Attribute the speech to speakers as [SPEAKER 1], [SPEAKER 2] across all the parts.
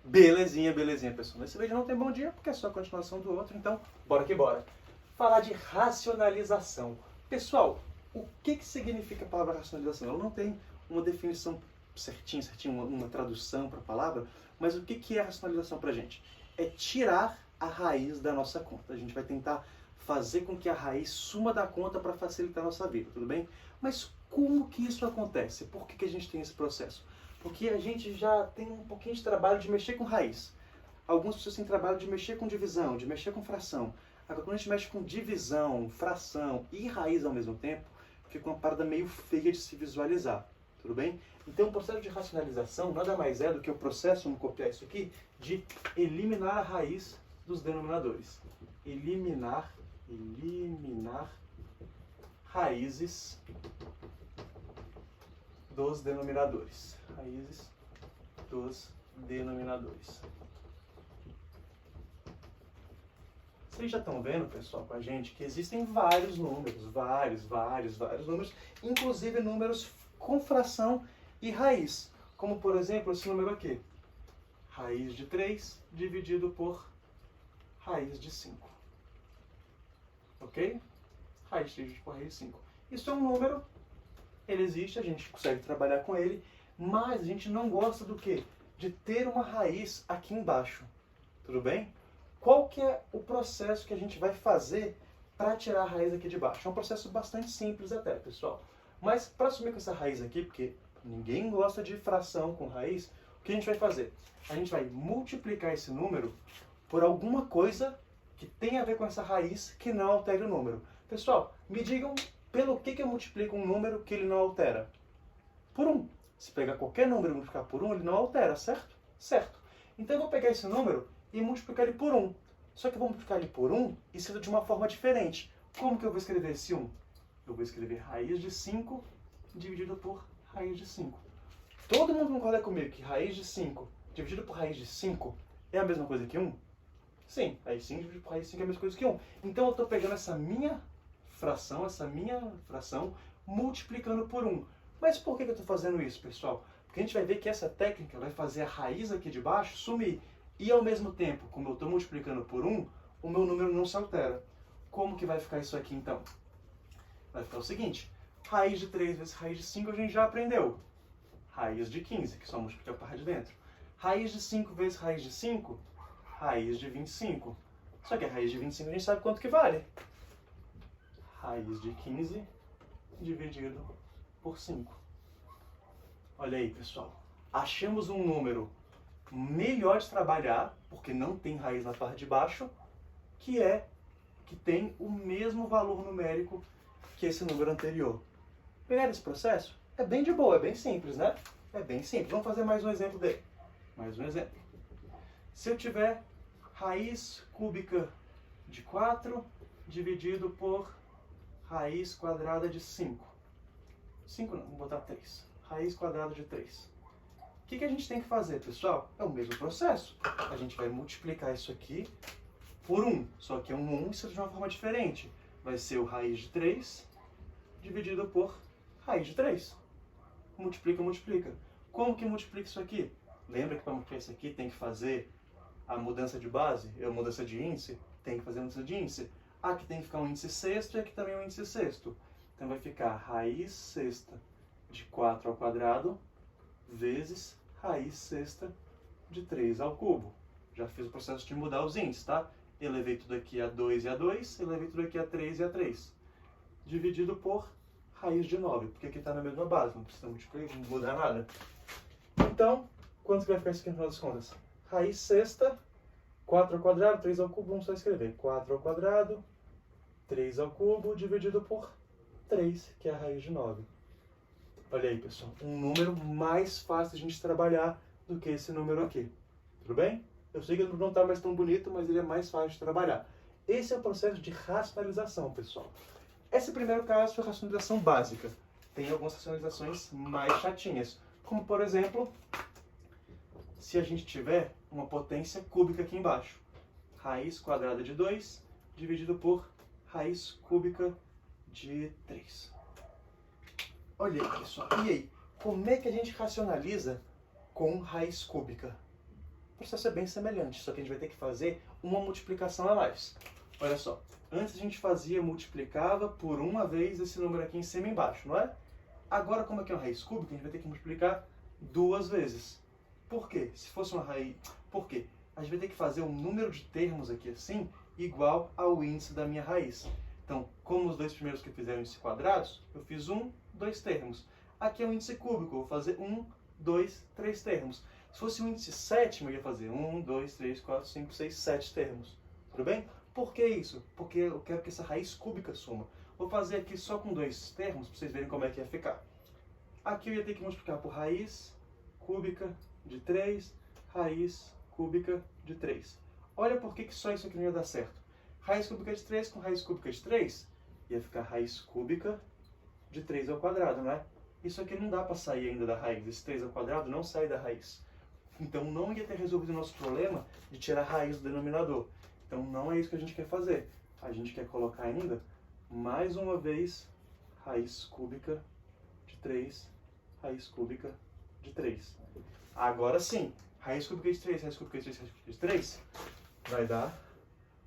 [SPEAKER 1] Belezinha, belezinha, pessoal. Nesse vídeo não tem bom dia, porque é só a continuação do outro, então bora que bora. Falar de racionalização. Pessoal, o que significa a palavra racionalização? Ela não tem uma definição certinha, uma tradução para a palavra, mas o que é racionalização para a gente? É tirar a raiz da nossa conta. A gente vai tentar fazer com que a raiz suma da conta para facilitar a nossa vida, tudo bem? Mas como que isso acontece? Por que a gente tem esse processo? Porque a gente já tem um pouquinho de trabalho de mexer com raiz. Algumas pessoas têm trabalho de mexer com divisão, de mexer com fração. Agora, quando a gente mexe com divisão, fração e raiz ao mesmo tempo, fica uma parada meio feia de se visualizar, tudo bem? Então, o processo de racionalização nada mais é do que o processo, vamos copiar isso aqui, de eliminar a raiz dos denominadores. Eliminar raízes dos denominadores. Raízes dos denominadores. Vocês já estão vendo, pessoal, com a gente, que existem vários números, vários números, inclusive números com fração e raiz. Como, por exemplo, esse número aqui. Raiz de 3 dividido por raiz de 5. Ok? Raiz de 3 dividido por raiz de 5. Isso é um número, ele existe, a gente consegue trabalhar com ele, mas a gente não gosta do quê? De ter uma raiz aqui embaixo. Tudo bem? Qual que é o processo que a gente vai fazer para tirar a raiz aqui de baixo? É um processo bastante simples até, pessoal. Mas para assumir com essa raiz aqui, porque ninguém gosta de fração com raiz, o que a gente vai fazer? A gente vai multiplicar esse número por alguma coisa que tenha a ver com essa raiz que não altere o número. Pessoal, me digam pelo que eu multiplico um número que ele não altera? Por 1. Se pegar qualquer número e multiplicar por 1, ele não altera, certo? Certo. Então eu vou pegar esse número e multiplicar ele por 1. Só que eu vou multiplicar ele por 1 escrito de uma forma diferente. Como que eu vou escrever esse 1? Eu vou escrever raiz de 5 dividido por raiz de 5. Todo mundo concorda comigo que raiz de 5 dividido por raiz de 5 é a mesma coisa que 1? Sim, raiz de 5 dividido por raiz de 5 é a mesma coisa que 1. Então eu estou pegando essa minha fração, multiplicando por 1. Mas por que eu estou fazendo isso, pessoal? Porque a gente vai ver que essa técnica vai fazer a raiz aqui de baixo sumir. E ao mesmo tempo, como eu estou multiplicando por 1, o meu número não se altera. Como que vai ficar isso aqui então? Vai ficar o seguinte, raiz de 3 vezes raiz de 5 a gente já aprendeu. Raiz de 15, que só multiplica a parte de dentro. Raiz de 5 vezes raiz de 5, raiz de 25. Só que a raiz de 25 a gente sabe quanto que vale. Raiz de 15 dividido por 5. Olha aí, pessoal. Achamos um número melhor de trabalhar, porque não tem raiz na parte de baixo, que tem o mesmo valor numérico que esse número anterior. Pegar esse processo é bem de boa, é bem simples, né? É bem simples. Vamos fazer mais um exemplo dele. Mais um exemplo. Se eu tiver raiz cúbica de 4 dividido por raiz quadrada de 5. 5 não, vamos botar 3. Raiz quadrada de 3. O que a gente tem que fazer, pessoal? É o mesmo processo. A gente vai multiplicar isso aqui por 1. Só que é um 1 isso de uma forma diferente. Vai ser o raiz de 3 dividido por raiz de 3. Multiplica, multiplica. Como que multiplica isso aqui? Lembra que para multiplicar isso aqui tem que fazer a mudança de base? A mudança de índice? Tem que fazer a mudança de índice. Aqui tem que ficar um índice sexto e aqui também um índice sexto. Então vai ficar raiz sexta de 4 ao quadrado vezes raiz sexta de 3 ao cubo. Já fiz o processo de mudar os índices, tá? Elevei tudo aqui a 2 e a 2, elevei tudo aqui a 3 e a 3. Dividido por raiz de 9, porque aqui está na mesma base, não precisa multiplicar, não mudar nada. Então, quanto que vai ficar isso aqui no final das contas? Raiz sexta, 4 ao quadrado, 3 ao cubo, vamos só escrever. 4 ao quadrado, 3 ao cubo, dividido por 3, que é a raiz de 9. Olha aí, pessoal, um número mais fácil de a gente trabalhar do que esse número aqui. Tudo bem? Eu sei que ele não está mais tão bonito, mas ele é mais fácil de trabalhar. Esse é o processo de racionalização, pessoal. Esse primeiro caso foi a racionalização básica. Tem algumas racionalizações mais chatinhas. Como, por exemplo, se a gente tiver uma potência cúbica aqui embaixo. Raiz quadrada de 2 dividido por raiz cúbica de 3. Olha aí, pessoal. E aí? Como é que a gente racionaliza com raiz cúbica? processo é bem semelhante, só que a gente vai ter que fazer uma multiplicação a mais. Olha só, antes a gente multiplicava por uma vez esse número aqui em cima e embaixo, não é? Agora, como aqui é uma raiz cúbica, a gente vai ter que multiplicar 2 vezes. Por quê? Se fosse uma raiz... Por quê? A gente vai ter que fazer um número de termos aqui assim, igual ao índice da minha raiz. Então, como os dois primeiros que fizeram índice quadrados, eu fiz 2 termos. Aqui é um índice cúbico, eu vou fazer 2, 3 termos. Se fosse um índice sétimo, eu ia fazer 2, 3, 4, 5, 6, 7 termos. Tudo bem? Por que isso? Porque eu quero que essa raiz cúbica suma. Vou fazer aqui só com 2 termos, para vocês verem como é que ia ficar. Aqui eu ia ter que multiplicar por raiz cúbica de 3, raiz cúbica de 3. Olha por que só isso aqui não ia dar certo. Raiz cúbica de 3 com raiz cúbica de 3 ia ficar raiz cúbica de 3 ao quadrado, não é? Isso aqui não dá para sair ainda da raiz. Esse 3 ao quadrado não sai da raiz. Então não ia ter resolvido o nosso problema de tirar a raiz do denominador. Então não é isso que a gente quer fazer. A gente quer colocar ainda, mais uma vez, raiz cúbica de 3, raiz cúbica de 3. Agora sim, raiz cúbica de 3, raiz cúbica de 3, raiz cúbica de 3, vai dar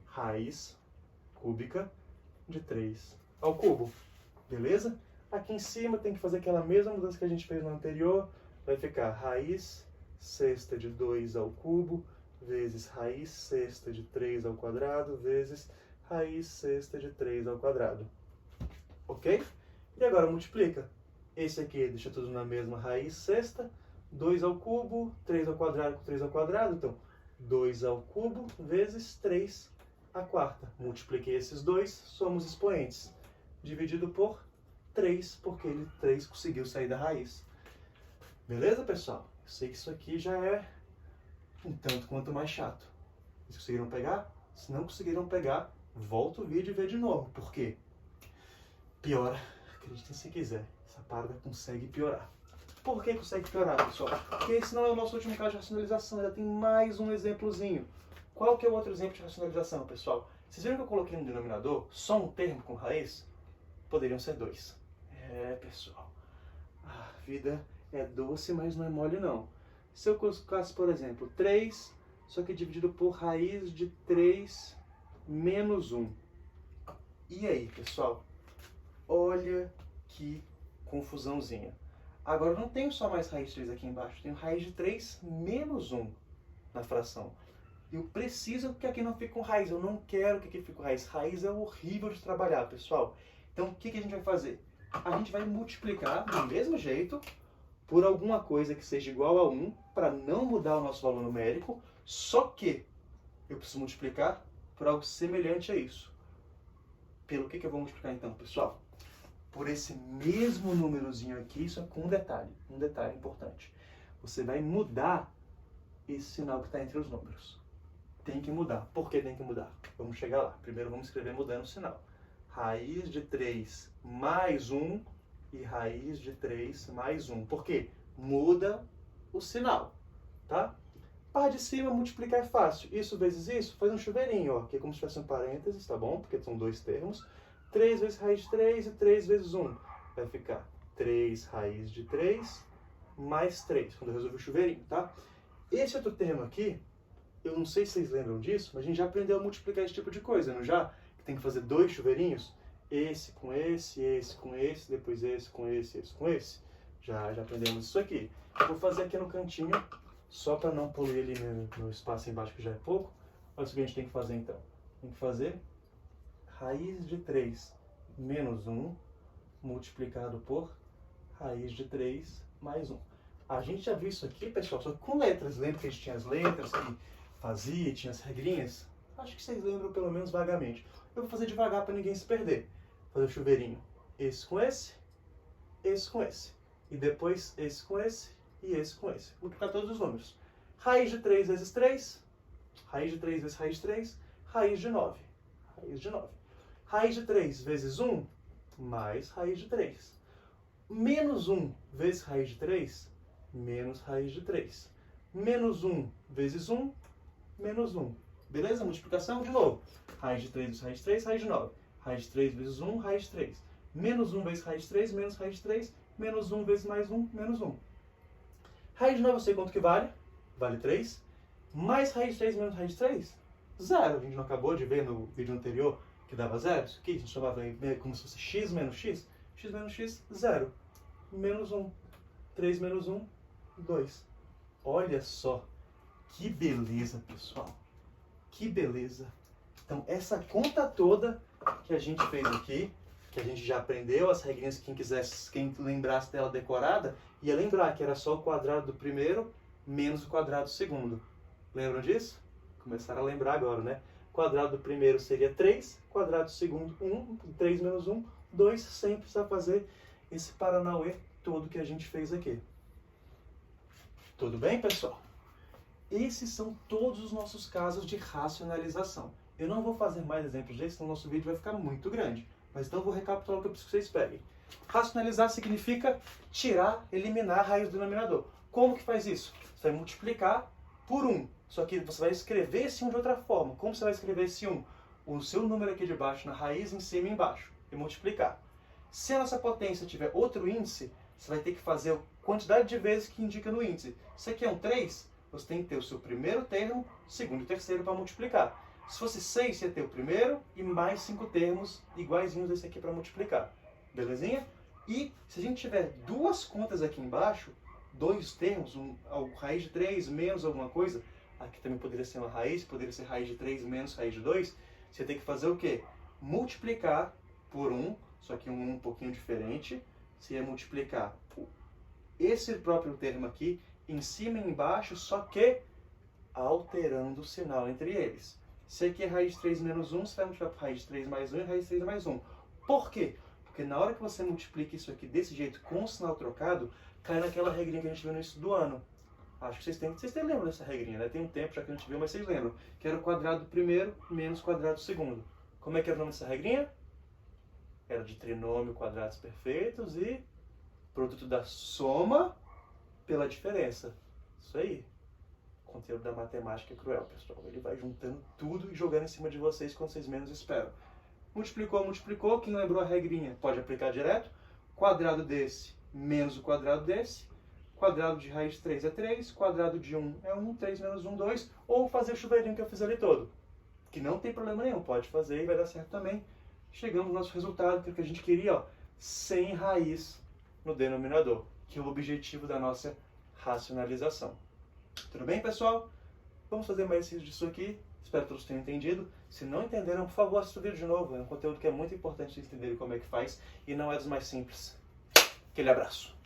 [SPEAKER 1] raiz cúbica de 3 ao cubo. Beleza? Aqui em cima tem que fazer aquela mesma mudança que a gente fez no anterior. Vai ficar raiz sexta de 2 ao cubo, vezes raiz sexta de 3 ao quadrado, vezes raiz sexta de 3 ao quadrado. Ok? E agora multiplica. Esse aqui deixa tudo na mesma raiz sexta, 2 ao cubo, 3 ao quadrado com 3 ao quadrado. Então, 2 ao cubo vezes 3 à quarta. Multipliquei esses dois, somos expoentes. Dividido por 3, porque ele 3 conseguiu sair da raiz. Beleza, pessoal? Eu sei que isso aqui já é um tanto quanto mais chato. Vocês conseguiram pegar? Se não conseguiram pegar, volta o vídeo e vê de novo. Por quê? Piora. Acreditem se quiser. Essa parada consegue piorar. Por que consegue piorar, pessoal? Porque esse não é o nosso último caso de racionalização. Já tem mais um exemplozinho. Qual que é o outro exemplo de racionalização, pessoal? Vocês viram que eu coloquei no denominador só um termo com raiz? Poderiam ser 2. É, pessoal. A vida é doce, mas não é mole, não. Se eu colocasse, por exemplo, 3, só que dividido por raiz de 3 menos 1. E aí, pessoal? Olha que confusãozinha. Agora, eu não tenho só mais raiz de 3 aqui embaixo. Tenho raiz de 3 menos 1 na fração. Eu preciso que aqui não fique com raiz. Eu não quero que aqui fique com raiz. Raiz é horrível de trabalhar, pessoal. Então, o que a gente vai fazer? A gente vai multiplicar do mesmo jeito por alguma coisa que seja igual a 1, para não mudar o nosso valor numérico, só que eu preciso multiplicar por algo semelhante a isso. Pelo que eu vou multiplicar então, pessoal? Por esse mesmo númerozinho aqui, só com um detalhe importante. Você vai mudar esse sinal que está entre os números. Tem que mudar. Por que tem que mudar? Vamos chegar lá. Primeiro vamos escrever mudando o sinal. Raiz de 3 mais 1 e raiz de 3 mais 1. Por quê? Muda o sinal, tá? Parte de cima, multiplicar é fácil. Isso vezes isso, faz um chuveirinho, ó. Que é como se tivesse um parênteses, tá bom? Porque são 2 termos. 3 vezes raiz de 3 e 3 vezes 1. Vai ficar 3 raiz de 3 mais 3, quando eu resolvi o chuveirinho, tá? Esse outro termo aqui, eu não sei se vocês lembram disso, mas a gente já aprendeu a multiplicar esse tipo de coisa, não já? Que tem que fazer 2 chuveirinhos. Esse com esse com esse, depois esse com esse com esse. Já aprendemos isso aqui. Vou fazer aqui no cantinho, só para não poluir ali no espaço embaixo, que já é pouco. Olha o que a gente tem que fazer então. Tem que fazer raiz de 3 menos 1 multiplicado por raiz de 3 mais 1. A gente já viu isso aqui, pessoal, só que com letras. Lembra que a gente tinha as letras que fazia, tinha as regrinhas? Acho que vocês lembram pelo menos vagamente. Eu vou fazer devagar para ninguém se perder. Fazer o chuveirinho. Esse com esse com esse. E depois esse com esse e esse com esse. Multiplicar todos os números. Raiz de 3 vezes 3. Raiz de 3 vezes raiz de 3. Raiz de 9. Raiz de 9. Raiz de 3 vezes 1 mais raiz de 3. Menos 1 vezes raiz de 3 menos raiz de 3. Menos 1 vezes 1 menos 1. Beleza? Multiplicação de novo. Raiz de 3 vezes raiz de 3, raiz de 9. Raiz de 3 vezes 1, raiz de 3. Menos 1 vezes raiz de 3, menos raiz de 3. Menos 1 vezes mais 1, menos 1. Raiz de 9 eu sei quanto que vale. Vale 3. Mais raiz de 3 menos raiz de 3? Zero. A gente não acabou de ver no vídeo anterior que dava zero? Isso aqui a gente chamava como se fosse x menos x. X menos x, zero. Menos 1. 3 menos 1, 2. Olha só. Que beleza, pessoal. Que beleza. Então, essa conta toda que a gente fez aqui, que a gente já aprendeu, as regrinhas, quem lembrasse dela decorada, ia lembrar que era só o quadrado do primeiro menos o quadrado do segundo. Lembram disso? Começaram a lembrar agora, né? Quadrado do primeiro seria 3, quadrado do segundo 1, 3 menos 1, 2, sem precisar fazer esse paranauê todo que a gente fez aqui. Tudo bem, pessoal? Esses são todos os nossos casos de racionalização. Eu não vou fazer mais exemplos desses, senão o nosso vídeo vai ficar muito grande. Mas então eu vou recapitular o que eu preciso que vocês peguem. Racionalizar significa tirar, eliminar a raiz do denominador. Como que faz isso? Você vai multiplicar por 1. Só que você vai escrever esse 1 de outra forma. Como você vai escrever esse 1? O seu número aqui de baixo na raiz, em cima e embaixo. E multiplicar. Se a nossa potência tiver outro índice, você vai ter que fazer a quantidade de vezes que indica no índice. Se aqui é um 3, você tem que ter o seu primeiro termo, segundo e terceiro para multiplicar. Se fosse 6, você ia ter o primeiro e mais 5 termos iguaizinhos desse aqui para multiplicar. Belezinha? E se a gente tiver duas contas aqui embaixo, dois termos, raiz de 3 menos alguma coisa, aqui também poderia ser uma raiz, poderia ser raiz de 3 menos raiz de 2, você tem que fazer o quê? Multiplicar por 1, só que um pouquinho diferente. Você ia multiplicar esse próprio termo aqui, em cima e embaixo, só que alterando o sinal entre eles. Se aqui é raiz de 3 menos 1, você vai multiplicar por raiz de 3 mais 1 e raiz de 3 mais 1. Por quê? Porque na hora que você multiplica isso aqui desse jeito, com o sinal trocado, cai naquela regrinha que a gente viu no início do ano. Acho que vocês lembram dessa regrinha, né? Tem um tempo já que a gente viu, mas vocês lembram. Que era o quadrado do primeiro menos o quadrado do segundo. Como é que era o nome dessa regrinha? Era de trinômio, quadrados perfeitos e produto da soma pela diferença. Isso aí. O conteúdo da matemática é cruel, pessoal. Ele vai juntando tudo e jogando em cima de vocês quando vocês menos esperam. Multiplicou, multiplicou. Quem lembrou a regrinha pode aplicar direto. Quadrado desse menos o quadrado desse. Quadrado de raiz de 3 é 3. Quadrado de 1 é 1. 3 menos 1, 2. Ou fazer o chuveirinho que eu fiz ali todo. Que não tem problema nenhum. Pode fazer e vai dar certo também. Chegamos no nosso resultado, que é o que a gente queria, ó. Sem raiz no denominador. Que é o objetivo da nossa racionalização. Tudo bem, pessoal? Vamos fazer mais exercícios disso aqui. Espero que todos tenham entendido. Se não entenderam, por favor, assista o vídeo de novo. É um conteúdo que é muito importante vocês entenderem como é que faz e não é dos mais simples. Aquele abraço.